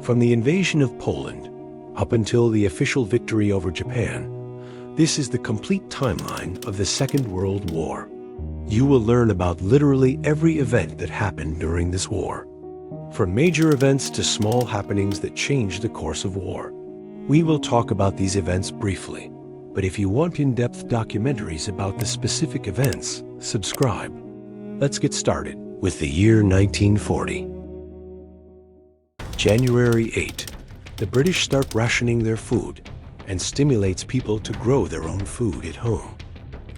From the invasion of Poland up until the official victory over Japan, this is the complete timeline of the Second World War. You will learn about literally every event that happened during this war, from major events to small happenings that changed the course of war. We will talk about these events briefly, but if you want in-depth documentaries about the specific events, subscribe. Let's get started with the year 1940. January 8. The British start rationing their food and stimulates people to grow their own food at home.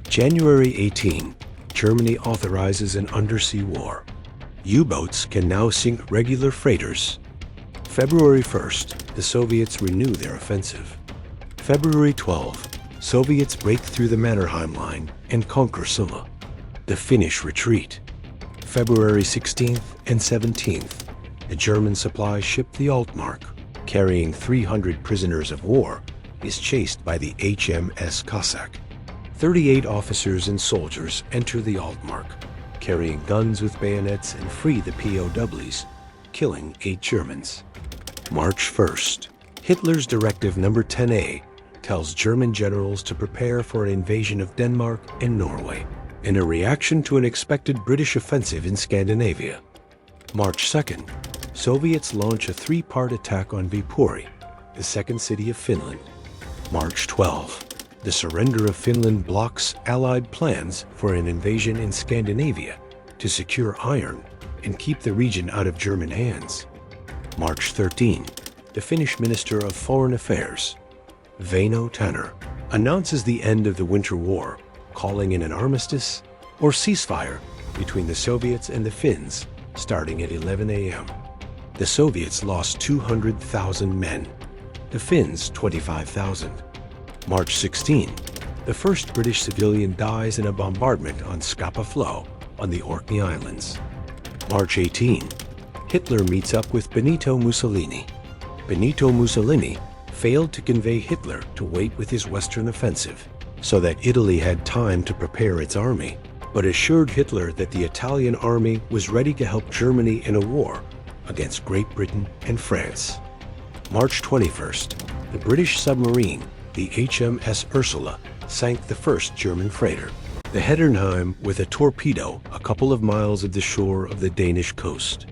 January 18. Germany authorizes an undersea war. U-boats can now sink regular freighters. February 1st, the Soviets renew their offensive. February 12, Soviets break through the Matterheim line and conquer Sula. The Finnish retreat. February 16th and 17th, a German supply ship, the Altmark, carrying 300 prisoners of war, is chased by the HMS Cossack. 38 officers and soldiers enter the Altmark, carrying guns with bayonets, and free the POWs, killing 8 Germans. March 1st, Hitler's Directive Number 10A tells German generals to prepare for an invasion of Denmark and Norway, in a reaction to an expected British offensive in Scandinavia. March 2nd, Soviets launch a 3-part attack on Vipuri, the second city of Finland. March 12, the surrender of Finland blocks Allied plans for an invasion in Scandinavia to secure iron and keep the region out of German hands. March 13, the Finnish Minister of Foreign Affairs, Väinö Tanner, announces the end of the Winter War, calling in an armistice or ceasefire between the Soviets and the Finns starting at 11 a.m. The Soviets lost 200,000 men, the Finns 25,000. March 16, the first British civilian dies in a bombardment on Scapa Flow on the Orkney Islands. March 18, Hitler meets up with Benito Mussolini. Benito Mussolini failed to convey Hitler to wait with his western offensive so that Italy had time to prepare its army, but assured Hitler that the Italian army was ready to help Germany in a war against Great Britain and France. March 21st, the British submarine, the HMS Ursula, sank the first German freighter, the Hedernheim, with a torpedo a couple of miles of the shore of the Danish coast.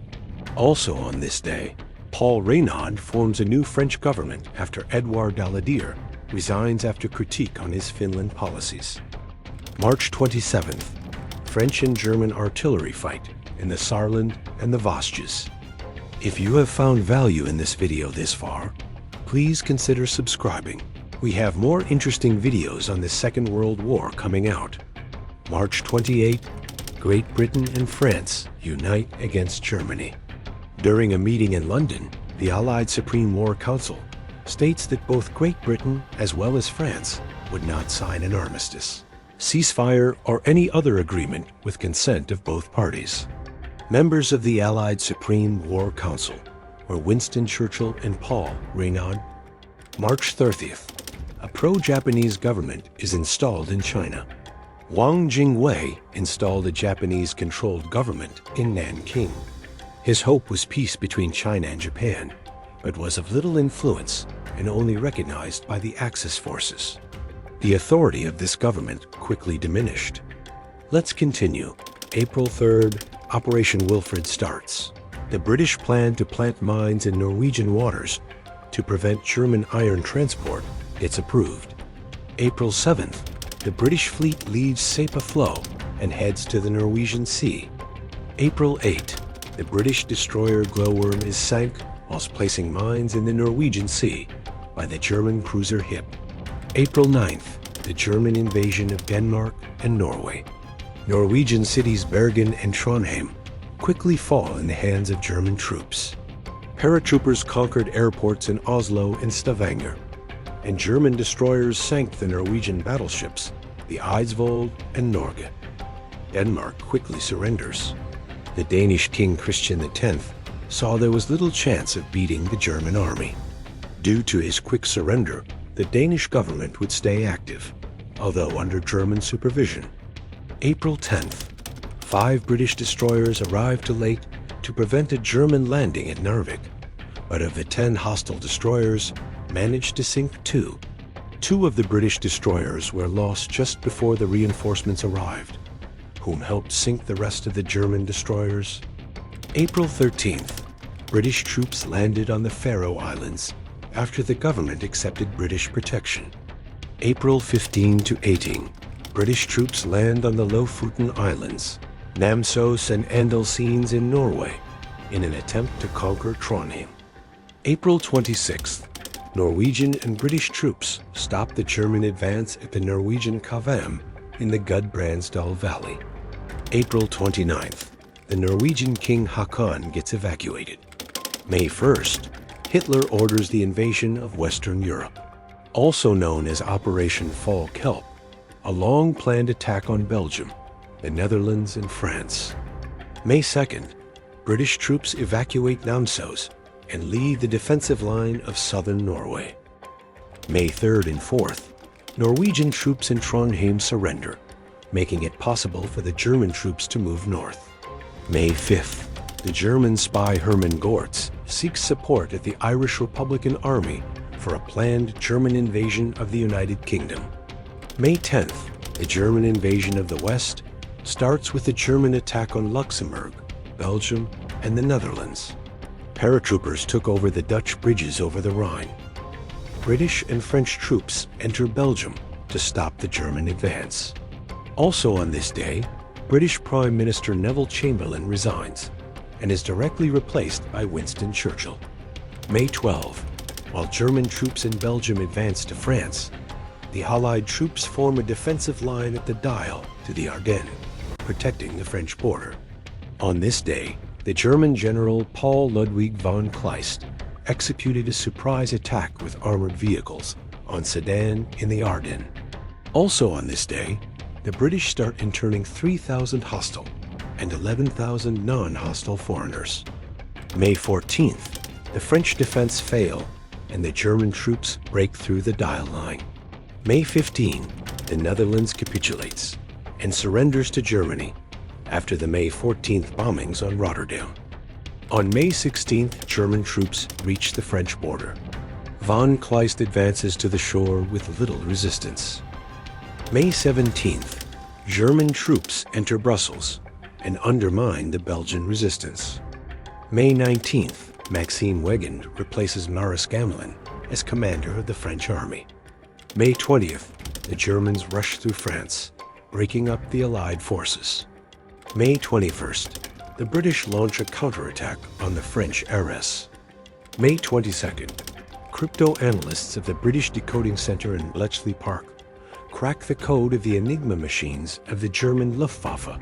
Also on this day, Paul Reynaud forms a new French government after Edouard Daladier resigns after critique on his Finland policies. March 27th, French and German artillery fight in the Saarland and the Vosges. If you have found value in this video this far, please consider subscribing. We have more interesting videos on the Second World War coming out. March 28, Great Britain and France unite against Germany. During a meeting in London, the Allied Supreme War Council states that both Great Britain as well as France would not sign an armistice, ceasefire, or any other agreement with consent of both parties. Members of the Allied Supreme War Council were Winston Churchill and Paul Reynaud. March 30th, a pro-Japanese government is installed in China. Wang Jingwei installed a Japanese-controlled government in Nanking. His hope was peace between China and Japan, but was of little influence and only recognized by the Axis forces. The authority of this government quickly diminished. Let's continue. April 3rd, Operation Wilfred starts. The British plan to plant mines in Norwegian waters to prevent German iron transport gets approved. April 7th, the British fleet leaves Scapa Flow and heads to the Norwegian Sea. April 8, the British destroyer Glowworm is sank whilst placing mines in the Norwegian Sea by the German cruiser Hip. April 9th, the German invasion of Denmark and Norway. Norwegian cities Bergen and Trondheim quickly fall in the hands of German troops. Paratroopers conquered airports in Oslo and Stavanger, and German destroyers sank the Norwegian battleships, the Eidsvold and Norge. Denmark quickly surrenders. The Danish King Christian X saw there was little chance of beating the German army. Due to his quick surrender, the Danish government would stay active, although under German supervision. April 10th, 5 British destroyers arrived too late to prevent a German landing at Narvik, but of the 10 hostile destroyers, managed to sink 2. 2 of the British destroyers were lost just before the reinforcements arrived, whom helped sink the rest of the German destroyers. April 13th, British troops landed on the Farao Islands after the government accepted British protection. April 15 to 18, British troops land on the Lofoten Islands, Namsos and Andalsines in Norway, in an attempt to conquer Trondheim. April 26th, Norwegian and British troops stopped the German advance at the Norwegian Kavam in the Gudbrandsdal Valley. April 29th, the Norwegian King Haakon gets evacuated. May 1st, Hitler orders the invasion of Western Europe, also known as Operation Fall Gelb, a long-planned attack on Belgium, the Netherlands, and France. May 2nd, British troops evacuate Namsos and lead the defensive line of southern Norway. May 3rd and 4th, Norwegian troops in Trondheim surrender, making it possible for the German troops to move north. May 5th, the German spy Hermann Gortz seeks support at the Irish Republican Army for a planned German invasion of the United Kingdom. May 10th, the German invasion of the West starts with the German attack on Luxembourg, Belgium, and the Netherlands. Paratroopers took over the Dutch bridges over the Rhine. British and French troops enter Belgium to stop the German advance. Also on this day, British Prime Minister Neville Chamberlain resigns and is directly replaced by Winston Churchill. May 12, while German troops in Belgium advance to France, the Allied troops form a defensive line at the Dial to the Ardennes, protecting the French border. On this day, the German general Paul Ludwig von Kleist executed a surprise attack with armored vehicles on Sedan in the Ardennes. Also on this day, the British start interning 3,000 hostile and 11,000 non-hostile foreigners. May 14th, the French defense fail and the German troops break through the Dial line. May 15, the Netherlands capitulates and surrenders to Germany after the May 14th bombings on Rotterdam. On May 16th, German troops reach the French border. Von Kleist advances to the shore with little resistance. May 17th, German troops enter Brussels and undermine the Belgian resistance. May 19th, Maxime Weygand replaces Maurice Gamelin as commander of the French army. May 20th, the Germans rush through France, breaking up the Allied forces. May 21st, the British launch a counterattack on the French Arras. May 22nd, crypto-analysts of the British Decoding Center in Bletchley Park crack the code of the Enigma machines of the German Luftwaffe.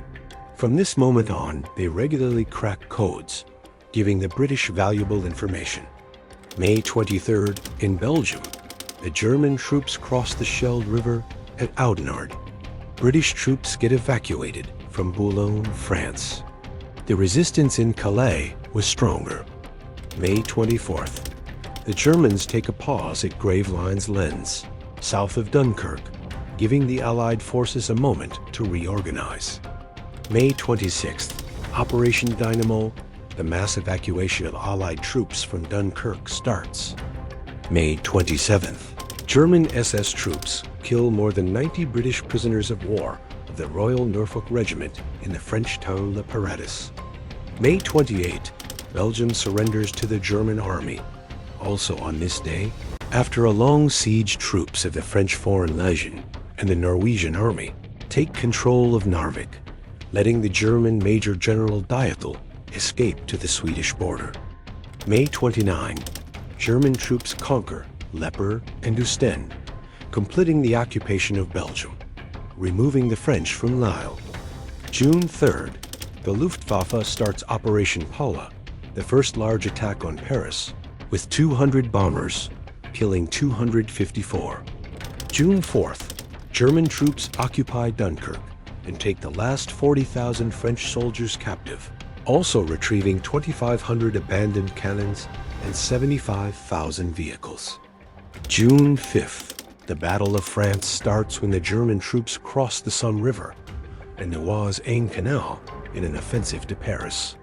From this moment on, they regularly crack codes, giving the British valuable information. May 23rd, in Belgium, the German troops cross the Scheldt River at Oudenaarde. British troops get evacuated from Boulogne, France. The resistance in Calais was stronger. May 24th, the Germans take a pause at Gravelines Lens, south of Dunkirk, giving the Allied forces a moment to reorganize. May 26th, Operation Dynamo, the mass evacuation of Allied troops from Dunkirk starts. May 27th, German SS troops kill more than 90 British prisoners of war of the Royal Norfolk Regiment in the French town Le Paratus. May 28, Belgium surrenders to the German army. Also on this day, after a long siege, troops of the French Foreign Legion and the Norwegian army take control of Narvik, letting the German Major General Dietel escape to the Swedish border. May 29, German troops conquer Leper and Oostende, completing the occupation of Belgium, removing the French from Lille. June 3rd, the Luftwaffe starts Operation Paula, the first large attack on Paris, with 200 bombers, killing 254. June 4th, German troops occupy Dunkirk and take the last 40,000 French soldiers captive, also retrieving 2,500 abandoned cannons and 75,000 vehicles. June 5th, the Battle of France starts when the German troops cross the Somme River and the Oise-Aisne Canal in an offensive to Paris.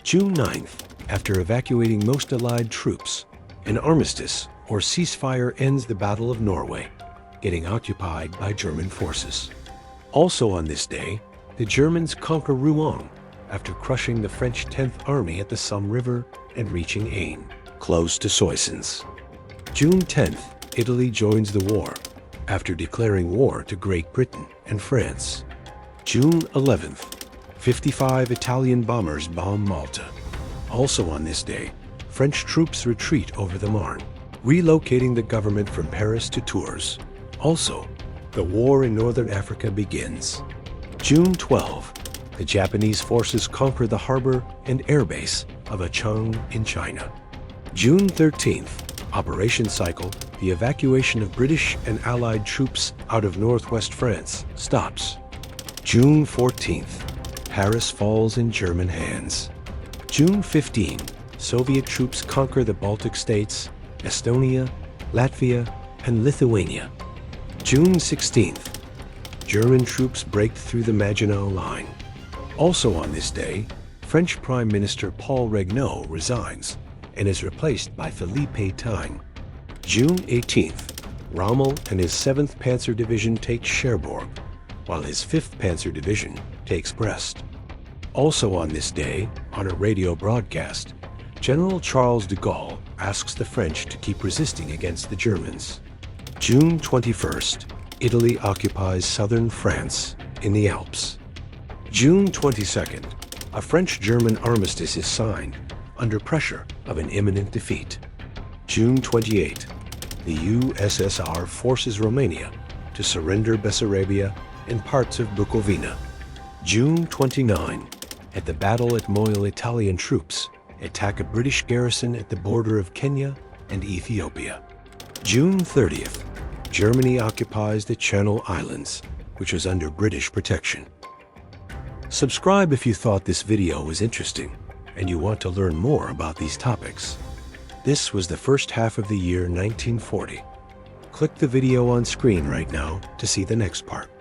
June 9th, After evacuating most Allied troops, an armistice or ceasefire ends the Battle of Norway, getting occupied by German forces. Also on this day, the Germans conquer Rouen after crushing the French 10th Army at the Somme River and reaching Aisne, close to Soissons. June 10th, Italy joins the war after declaring war to Great Britain and France. June 11th, 55 Italian bombers bomb Malta. Also on this day, French troops retreat over the Marne, relocating the government from Paris to Tours. Also, the war in northern Africa begins. June 12, the Japanese forces conquer the harbor and airbase of Achang in China. June 13th, Operation Cycle, the evacuation of British and Allied troops out of northwest France, stops. June 14th, Paris falls in German hands. June 15, Soviet troops conquer the Baltic states, Estonia, Latvia, and Lithuania. June 16th, German troops break through the Maginot Line. Also on this day, French Prime Minister Paul Regnault resigns and is replaced by Philippe Pétain. June 18th, Rommel and his 7th Panzer Division take Cherbourg, while his 5th Panzer Division takes Brest. Also on this day, on a radio broadcast, General Charles de Gaulle asks the French to keep resisting against the Germans. June 21st, Italy occupies southern France in the Alps. June 22nd, a French-German armistice is signed under pressure of an imminent defeat. June 28, the USSR forces Romania to surrender Bessarabia and parts of Bukovina. June 29, at the Battle at Moyle, Italian troops attack a British garrison at the border of Kenya and Ethiopia. June 30th, Germany occupies the Channel Islands, which was under British protection. Subscribe if you thought this video was interesting and you want to learn more about these topics. This was the first half of the year 1940. Click the video on screen right now to see the next part.